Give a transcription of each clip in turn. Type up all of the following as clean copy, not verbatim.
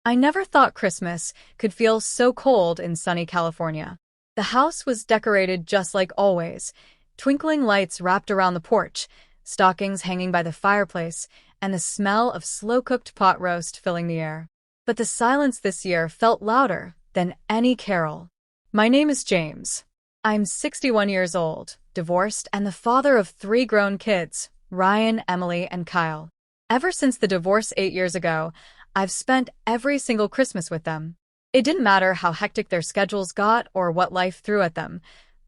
I never thought Christmas could feel so cold in sunny California. The house was decorated just like always, twinkling lights wrapped around the porch, stockings hanging by the fireplace, and the smell of slow-cooked pot roast filling the air. But the silence this year felt louder than any carol. My name is James. I'm 61 years old, divorced, and the father of 3 grown kids, Ryan, Emily, and Kyle. Ever since the divorce 8 years ago, I've spent every single Christmas with them. It didn't matter how hectic their schedules got or what life threw at them.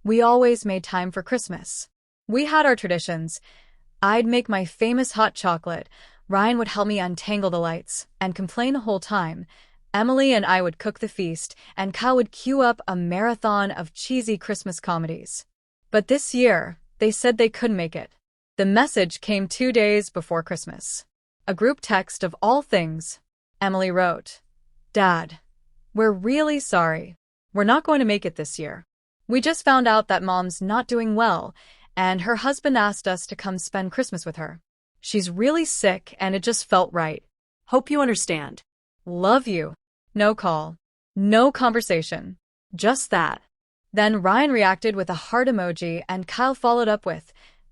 We always made time for Christmas. We had our traditions. I'd make my famous hot chocolate. Ryan would help me untangle the lights and complain the whole time. Emily and I would cook the feast, and Kyle would cue up a marathon of cheesy Christmas comedies. But this year, they said they couldn't make it. The message came 2 days before Christmas. A group text of all things. Emily wrote, "Dad, we're really sorry. We're not going to make it this year. We just found out that Mom's not doing well, and her husband asked us to come spend Christmas with her. She's really sick, and it just felt right. Hope you understand. Love you." No call. No conversation. Just that. Then Ryan reacted with a heart emoji, and Kyle followed up with,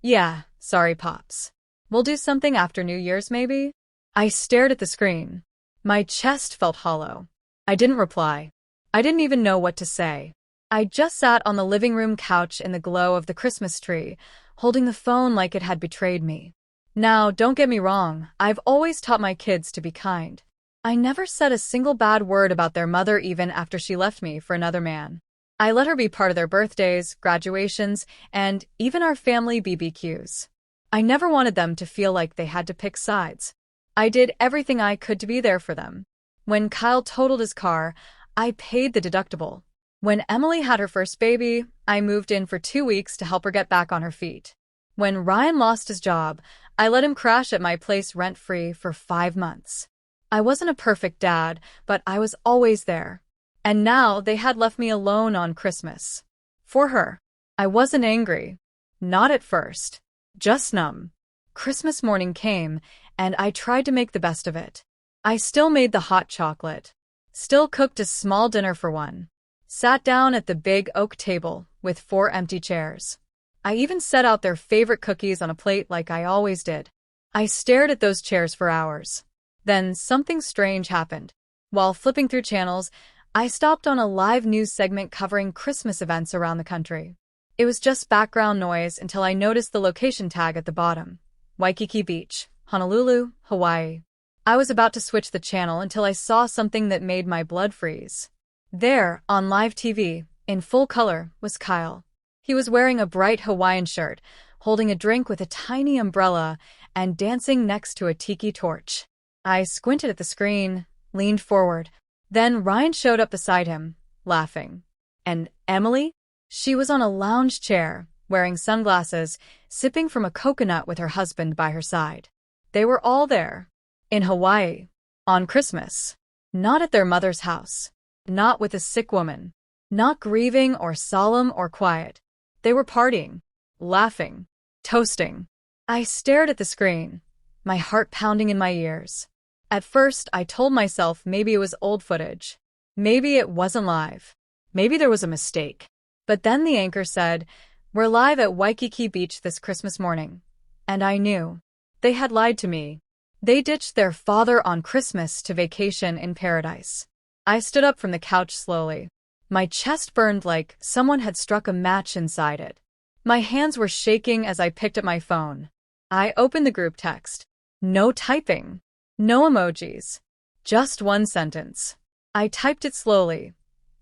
"Yeah, sorry, Pops. We'll do something after New Year's, maybe?" I stared at the screen. My chest felt hollow. I didn't reply. I didn't even know what to say. I just sat on the living room couch in the glow of the Christmas tree, holding the phone like it had betrayed me. Now, don't get me wrong, I've always taught my kids to be kind. I never said a single bad word about their mother even after she left me for another man. I let her be part of their birthdays, graduations, and even our family BBQs. I never wanted them to feel like they had to pick sides. I did everything I could to be there for them. When Kyle totaled his car, I paid the deductible. When Emily had her first baby, I moved in for 2 weeks to help her get back on her feet. When Ryan lost his job, I let him crash at my place rent-free for 5 months. I wasn't a perfect dad, but I was always there. And now they had left me alone on Christmas. For her. I wasn't angry. Not at first. Just numb. Christmas morning came, and I tried to make the best of it. I still made the hot chocolate. Still cooked a small dinner for one. Sat down at the big oak table with 4 empty chairs. I even set out their favorite cookies on a plate like I always did. I stared at those chairs for hours. Then something strange happened. While flipping through channels, I stopped on a live news segment covering Christmas events around the country. It was just background noise until I noticed the location tag at the bottom. Waikiki Beach, Honolulu, Hawaii. I was about to switch the channel until I saw something that made my blood freeze. There, on live TV, in full color, was Kyle. He was wearing a bright Hawaiian shirt, holding a drink with a tiny umbrella, and dancing next to a tiki torch. I squinted at the screen, leaned forward. Then Ryan showed up beside him, laughing. And Emily? She was on a lounge chair, wearing sunglasses, sipping from a coconut with her husband by her side. They were all there. In Hawaii. On Christmas. Not at their mother's house. Not with a sick woman. Not grieving or solemn or quiet. They were partying. Laughing. Toasting. I stared at the screen, my heart pounding in my ears. At first, I told myself maybe it was old footage. Maybe it wasn't live. Maybe there was a mistake. But then the anchor said, "We're live at Waikiki Beach this Christmas morning." And I knew. They had lied to me. They ditched their father on Christmas to vacation in paradise. I stood up from the couch slowly. My chest burned like someone had struck a match inside it. My hands were shaking as I picked up my phone. I opened the group text. No typing. No emojis. Just one sentence. I typed it slowly,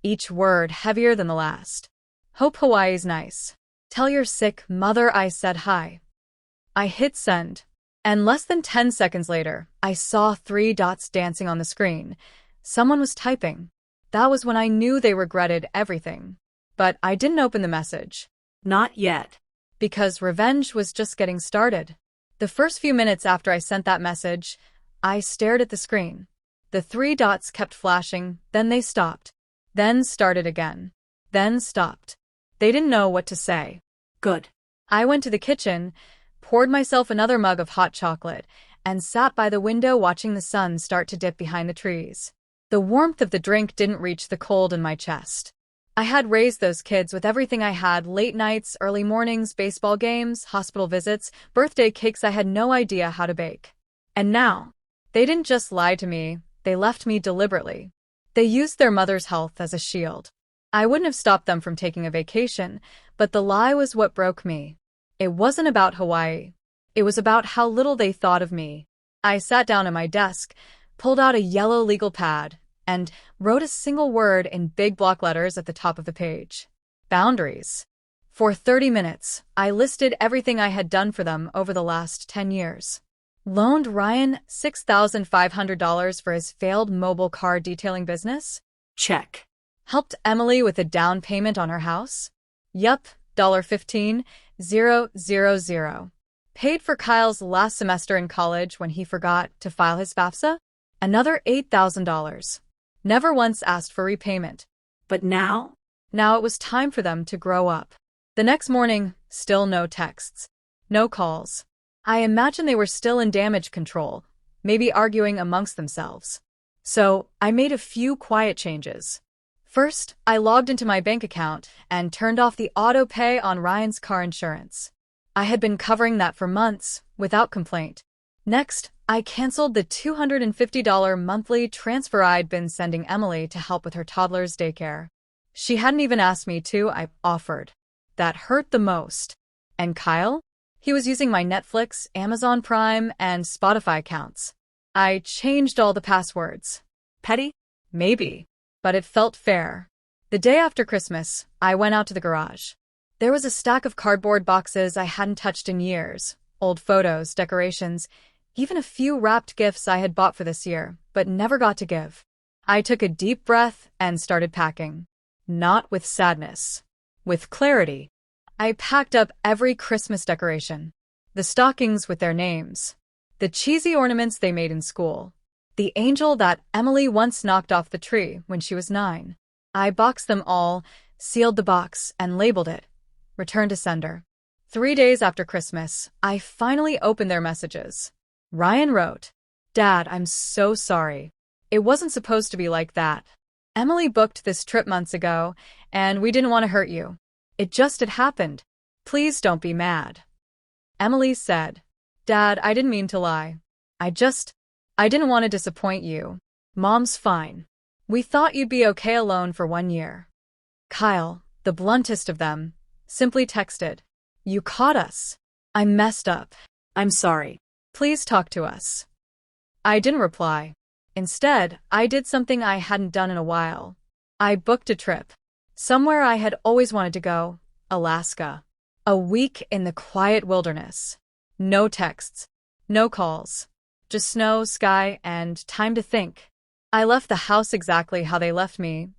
each word heavier than the last. "Hope Hawaii's nice. Tell your sick mother I said hi." I hit send. And less than 10 seconds later, I saw 3 dots dancing on the screen. Someone was typing. That was when I knew they regretted everything. But I didn't open the message. Not yet. Because revenge was just getting started. The first few minutes after I sent that message, I stared at the screen. The 3 dots kept flashing, then they stopped. Then started again. Then stopped. They didn't know what to say. Good. I went to the kitchen, poured myself another mug of hot chocolate, and sat by the window watching the sun start to dip behind the trees. The warmth of the drink didn't reach the cold in my chest. I had raised those kids with everything I had: late nights, early mornings, baseball games, hospital visits, birthday cakes I had no idea how to bake. And now, they didn't just lie to me, they left me deliberately. They used their mother's health as a shield. I wouldn't have stopped them from taking a vacation, but the lie was what broke me. It wasn't about Hawaii. It was about how little they thought of me. I sat down at my desk, pulled out a yellow legal pad, and wrote a single word in big block letters at the top of the page. Boundaries. For 30 minutes, I listed everything I had done for them over the last 10 years. Loaned Ryan $6,500 for his failed mobile car detailing business? Check. Helped Emily with a down payment on her house? Yup, $15,000. Paid for Kyle's last semester in college when he forgot to file his FAFSA? Another $8,000. Never once asked for repayment. But now? Now it was time for them to grow up. The next morning, still no texts. No calls. I imagine they were still in damage control, maybe arguing amongst themselves. So, I made a few quiet changes. First, I logged into my bank account and turned off the auto pay on Ryan's car insurance. I had been covering that for months, without complaint. Next, I canceled the $250 monthly transfer I'd been sending Emily to help with her toddler's daycare. She hadn't even asked me to, I offered. That hurt the most. And Kyle? He was using my Netflix, Amazon Prime, and Spotify accounts. I changed all the passwords. Petty? Maybe. But it felt fair. The day after Christmas, I went out to the garage. There was a stack of cardboard boxes I hadn't touched in years, old photos, decorations, even a few wrapped gifts I had bought for this year, but never got to give. I took a deep breath and started packing. Not with sadness. With clarity. I packed up every Christmas decoration. The stockings with their names. The cheesy ornaments they made in school. The angel that Emily once knocked off the tree when she was 9. I boxed them all, sealed the box, and labeled it. Return to sender. 3 days after Christmas, I finally opened their messages. Ryan wrote, "Dad, I'm so sorry. It wasn't supposed to be like that. Emily booked this trip months ago, and we didn't want to hurt you. It just had happened. Please don't be mad." Emily said, "Dad, I didn't mean to lie. I didn't want to disappoint you. Mom's fine. We thought you'd be okay alone for 1 year." Kyle, the bluntest of them, simply texted, "You caught us. I messed up. I'm sorry. Please talk to us." I didn't reply. Instead, I did something I hadn't done in a while. I booked a trip. Somewhere I had always wanted to go, Alaska. A week in the quiet wilderness. No texts. No calls. Just snow, sky, and time to think. I left the house exactly how they left me.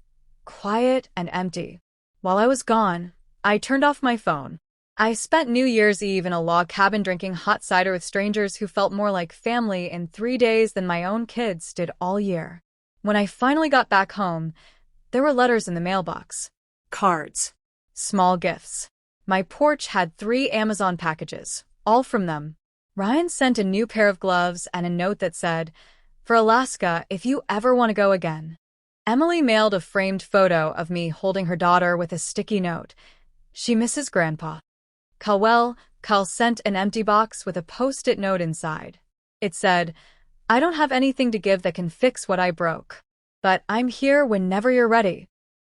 Quiet and empty. While I was gone, I turned off my phone. I spent New Year's Eve in a log cabin drinking hot cider with strangers who felt more like family in 3 days than my own kids did all year. When I finally got back home, there were letters in the mailbox. Cards. Small gifts. My porch had 3 Amazon packages, all from them. Ryan sent a new pair of gloves and a note that said, "For Alaska, if you ever want to go again." Emily mailed a framed photo of me holding her daughter with a sticky note. "She misses Grandpa." Kyle sent an empty box with a post-it note inside. It said, "I don't have anything to give that can fix what I broke. But I'm here whenever you're ready."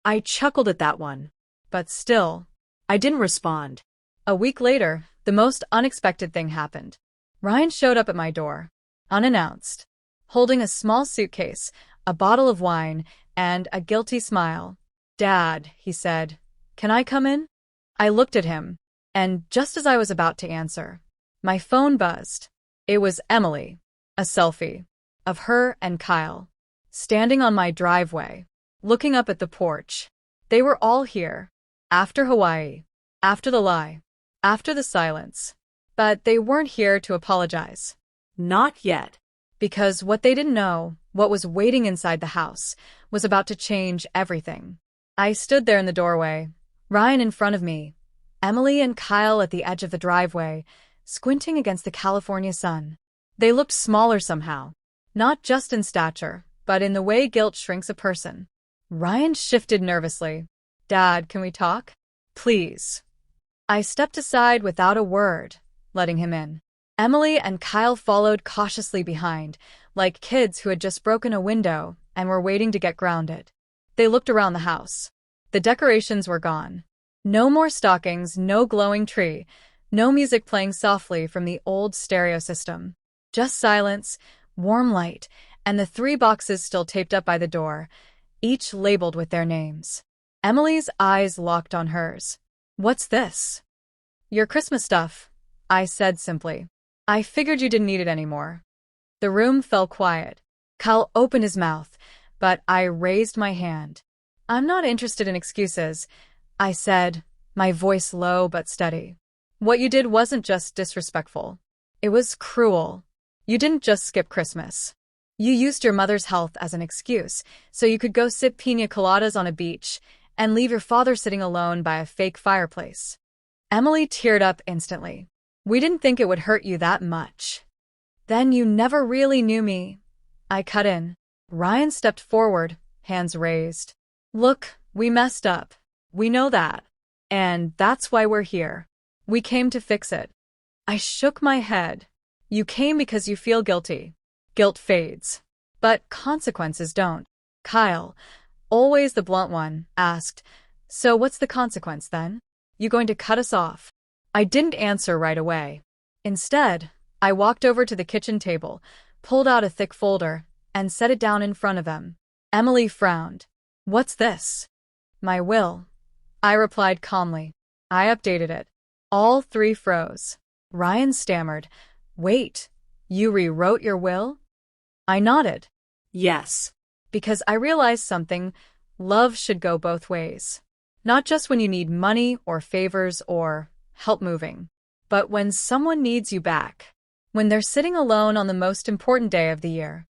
I chuckled at that one. But still, I didn't respond. A week later, the most unexpected thing happened. Ryan showed up at my door, unannounced, holding a small suitcase, a bottle of wine, and a guilty smile. "Dad," he said, "can I come in?" I looked at him, and just as I was about to answer, my phone buzzed. It was Emily. A selfie of her and Kyle, standing on my driveway, looking up at the porch. They were all here. After Hawaii. After the lie. After the silence. But they weren't here to apologize. Not yet. Because what they didn't know, what was waiting inside the house, was about to change everything. I stood there in the doorway, Ryan in front of me, Emily and Kyle at the edge of the driveway, squinting against the California sun. They looked smaller somehow. Not just in stature, but in the way guilt shrinks a person. Ryan shifted nervously. Dad, can we talk? Please. I stepped aside without a word, letting him in. Emily and Kyle followed cautiously behind, like kids who had just broken a window and were waiting to get grounded. They looked around the house. The decorations were gone. No more stockings, no glowing tree, no music playing softly from the old stereo system. Just silence, warm light, and the 3 boxes still taped up by the door, each labeled with their names. Emily's eyes locked on hers. What's this? Your Christmas stuff, I said simply. I figured you didn't need it anymore. The room fell quiet. Kyle opened his mouth, but I raised my hand. I'm not interested in excuses, I said, my voice low but steady. What you did wasn't just disrespectful. It was cruel. You didn't just skip Christmas. You used your mother's health as an excuse, so you could go sip piña coladas on a beach and leave your father sitting alone by a fake fireplace. Emily teared up instantly. We didn't think it would hurt you that much. Then you never really knew me. I cut in. Ryan stepped forward, hands raised. Look, we messed up. We know that. And that's why we're here. We came to fix it. I shook my head. You came because you feel guilty. Guilt fades. But consequences don't. Kyle, always the blunt one, asked, So what's the consequence then? You going to cut us off? I didn't answer right away. Instead, I walked over to the kitchen table, pulled out a thick folder, and set it down in front of them. Emily frowned. What's this? My will. I replied calmly. I updated it. All 3 froze. Ryan stammered. Wait, you rewrote your will? I nodded. Yes. Because I realized something. Love should go both ways. Not just when you need money or favors or help moving, but when someone needs you back. When they're sitting alone on the most important day of the year.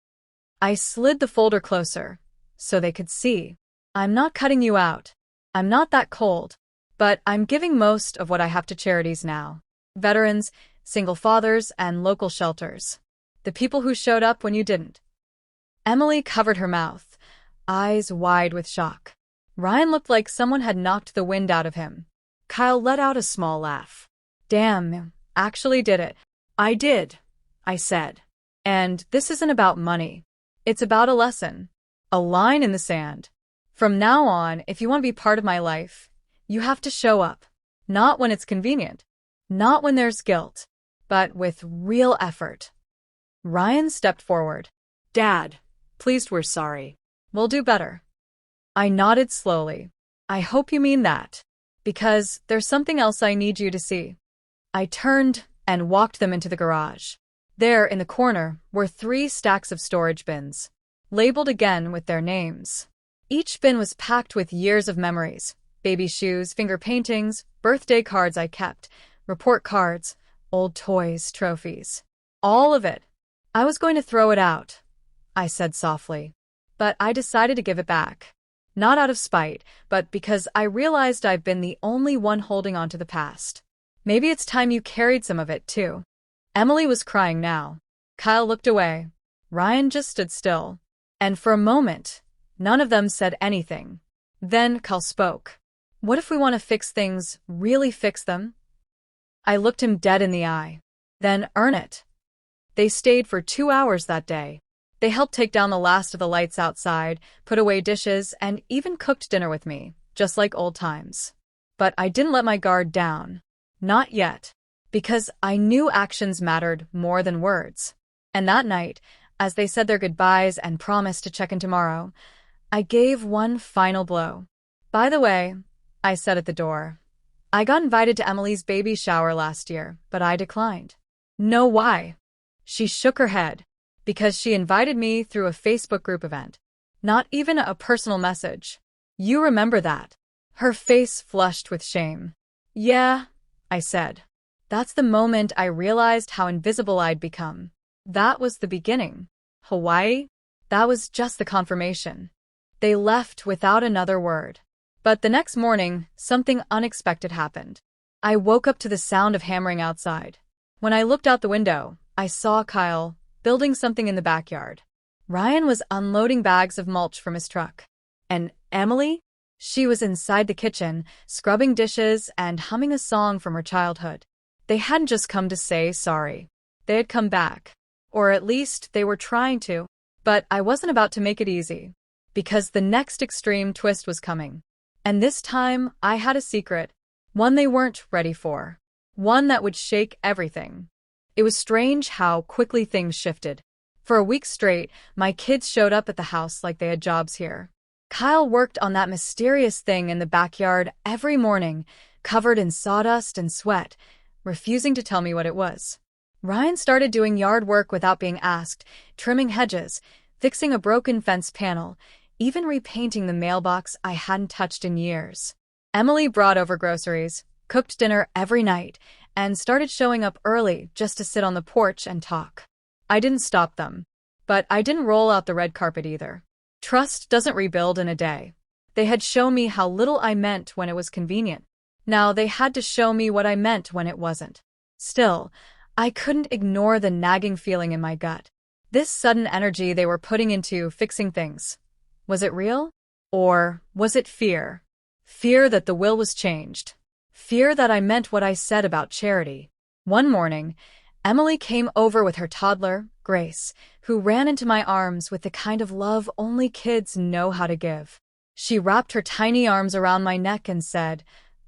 I slid the folder closer so they could see. I'm not cutting you out. I'm not that cold. But I'm giving most of what I have to charities now. Veterans, single fathers, and local shelters. The people who showed up when you didn't. Emily covered her mouth, eyes wide with shock. Ryan looked like someone had knocked the wind out of him. Kyle let out a small laugh. Damn, actually did it. I did, I said. And this isn't about money. It's about a lesson. A line in the sand. From now on, if you want to be part of my life, you have to show up. Not when it's convenient. Not when there's guilt. But with real effort. Ryan stepped forward. Dad, please, we're sorry. We'll do better. I nodded slowly. I hope you mean that. Because there's something else I need you to see. I turned and walked them into the garage. There, in the corner, were 3 stacks of storage bins, labeled again with their names. Each bin was packed with years of memories. Baby shoes, finger paintings, birthday cards I kept, report cards, old toys, trophies. All of it. I was going to throw it out, I said softly. But I decided to give it back. Not out of spite, but because I realized I've been the only one holding on to the past. Maybe it's time you carried some of it, too. Emily was crying now. Kyle looked away. Ryan just stood still. And for a moment, none of them said anything. Then Kyle spoke. What if we want to fix things, really fix them? I looked him dead in the eye. Then earn it. They stayed for 2 hours that day. They helped take down the last of the lights outside, put away dishes, and even cooked dinner with me, just like old times. But I didn't let my guard down. Not yet. Because I knew actions mattered more than words. And that night, as they said their goodbyes and promised to check in tomorrow, I gave one final blow. By the way, I said at the door, I got invited to Emily's baby shower last year, but I declined. Know why? She shook her head. Because she invited me through a Facebook group event. Not even a personal message. You remember that. Her face flushed with shame. Yeah, I said. That's the moment I realized how invisible I'd become. That was the beginning. Hawaii? That was just the confirmation. They left without another word. But the next morning, something unexpected happened. I woke up to the sound of hammering outside. When I looked out the window, I saw Kyle building something in the backyard. Ryan was unloading bags of mulch from his truck. And Emily? She was inside the kitchen, scrubbing dishes and humming a song from her childhood. They hadn't just come to say sorry. They had come back. Or at least they were trying to. But I wasn't about to make it easy. Because the next extreme twist was coming. And this time, I had a secret. One they weren't ready for. One that would shake everything. It was strange how quickly things shifted. For a week straight, my kids showed up at the house like they had jobs here. Kyle worked on that mysterious thing in the backyard every morning, covered in sawdust and sweat, refusing to tell me what it was. Ryan started doing yard work without being asked, trimming hedges, fixing a broken fence panel, even repainting the mailbox I hadn't touched in years. Emily brought over groceries, cooked dinner every night, and started showing up early just to sit on the porch and talk. I didn't stop them. But I didn't roll out the red carpet either. Trust doesn't rebuild in a day. They had shown me how little I meant when it was convenient. Now they had to show me what I meant when it wasn't. Still, I couldn't ignore the nagging feeling in my gut. This sudden energy they were putting into fixing things. Was it real? Or was it fear? Fear that the will was changed. Fear that I meant what I said about charity. One morning, Emily came over with her toddler, Grace, who ran into my arms with the kind of love only kids know how to give. She wrapped her tiny arms around my neck and said,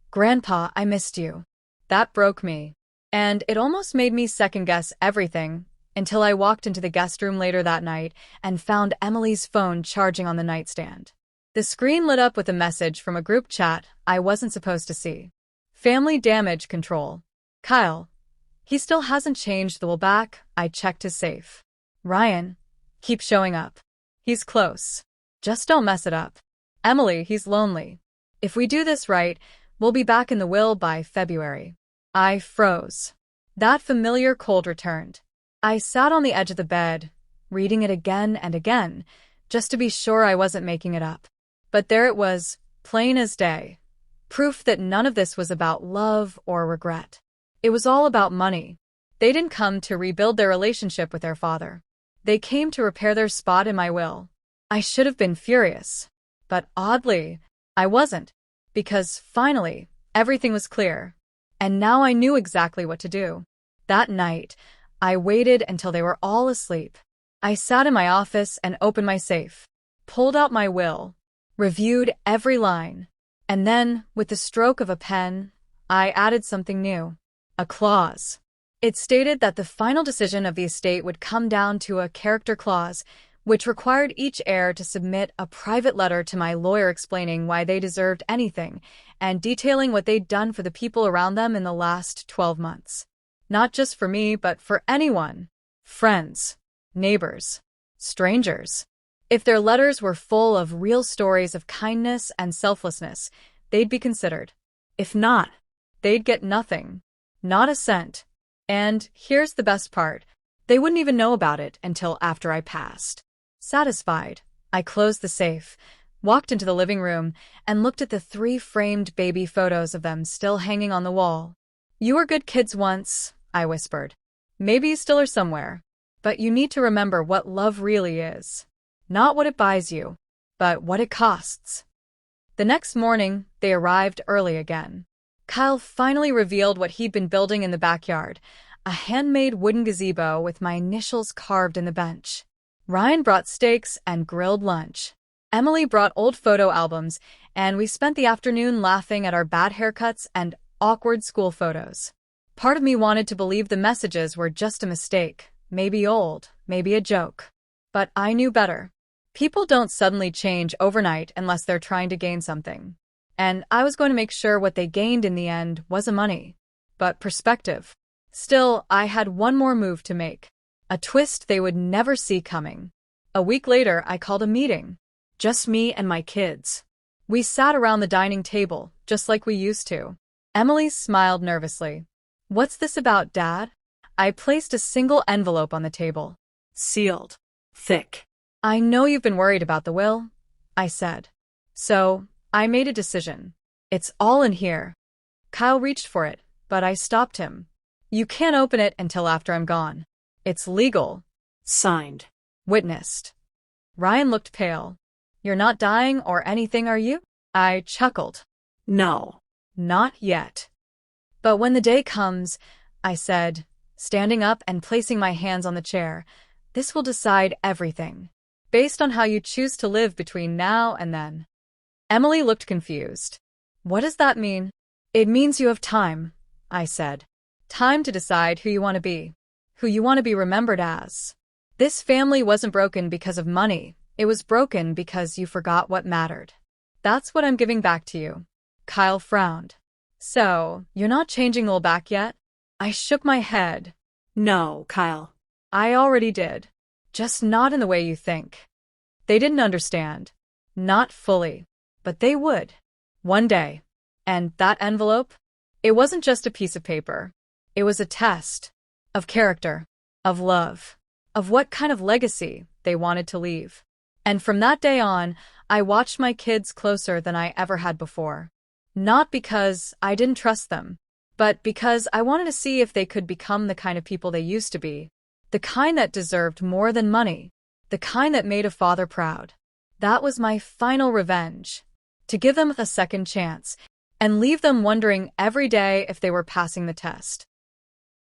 "Grandpa, I missed you." That broke me. And it almost made me second-guess everything, until I walked into the guest room later that night and found Emily's phone charging on the nightstand. The screen lit up with a message from a group chat I wasn't supposed to see. Family damage control. Kyle. He still hasn't changed the will back. I checked his safe. Ryan. Keep showing up. He's close. Just don't mess it up. Emily, he's lonely. If we do this right, we'll be back in the will by February. I froze. That familiar cold returned. I sat on the edge of the bed, reading it again and again, just to be sure I wasn't making it up. But there it was, plain as day. Proof that none of this was about love or regret. It was all about money. They didn't come to rebuild their relationship with their father. They came to repair their spot in my will. I should have been furious. But oddly, I wasn't. Because, finally, everything was clear. And now I knew exactly what to do. That night, I waited until they were all asleep. I sat in my office and opened my safe, pulled out my will, reviewed every line, and then, with the stroke of a pen, I added something new. A clause. It stated that the final decision of the estate would come down to a character clause, which required each heir to submit a private letter to my lawyer explaining why they deserved anything and detailing what they'd done for the people around them in the last 12 months. Not just for me, but for anyone. Friends, neighbors, strangers. If their letters were full of real stories of kindness and selflessness, they'd be considered. If not, they'd get nothing. Not a cent. And here's the best part. They wouldn't even know about it until after I passed. Satisfied, I closed the safe, walked into the living room, and looked at the 3 framed baby photos of them still hanging on the wall. "You were good kids once," I whispered. "Maybe you still are somewhere. But you need to remember what love really is. Not what it buys you, but what it costs." The next morning, they arrived early again. Kyle finally revealed what he'd been building in the backyard, a handmade wooden gazebo with my initials carved in the bench. Ryan brought steaks and grilled lunch. Emily brought old photo albums, and we spent the afternoon laughing at our bad haircuts and awkward school photos. Part of me wanted to believe the messages were just a mistake, maybe old, maybe a joke. But I knew better. People don't suddenly change overnight unless they're trying to gain something. And I was going to make sure what they gained in the end wasn't money, but perspective. Still, I had one more move to make. A twist they would never see coming. A week later, I called a meeting. Just me and my kids. We sat around the dining table, just like we used to. Emily smiled nervously. "What's this about, Dad?" I placed a single envelope on the table. Sealed. Thick. "I know you've been worried about the will," I said. "So, I made a decision. It's all in here." Kyle reached for it, but I stopped him. "You can't open it until after I'm gone. It's legal." Signed. Witnessed. Ryan looked pale. You're not dying or anything, are you? I chuckled. No. Not yet. But when the day comes, I said, standing up and placing my hands on the chair, this will decide everything, based on how you choose to live between now and then. Emily looked confused. What does that mean? It means you have time, I said. Time to decide who you want to be, who you want to be remembered as. This family wasn't broken because of money. It was broken because you forgot what mattered. That's what I'm giving back to you. Kyle frowned. So, you're not changing Lowell back yet? I shook my head. No, Kyle. I already did. Just not in the way you think. They didn't understand. Not fully. But they would. One day. And that envelope? It wasn't just a piece of paper. It was a test. Of character. Of love. Of what kind of legacy they wanted to leave. And from that day on, I watched my kids closer than I ever had before. Not because I didn't trust them, but because I wanted to see if they could become the kind of people they used to be. The kind that deserved more than money. The kind that made a father proud. That was my final revenge. To give them a second chance, and leave them wondering every day if they were passing the test.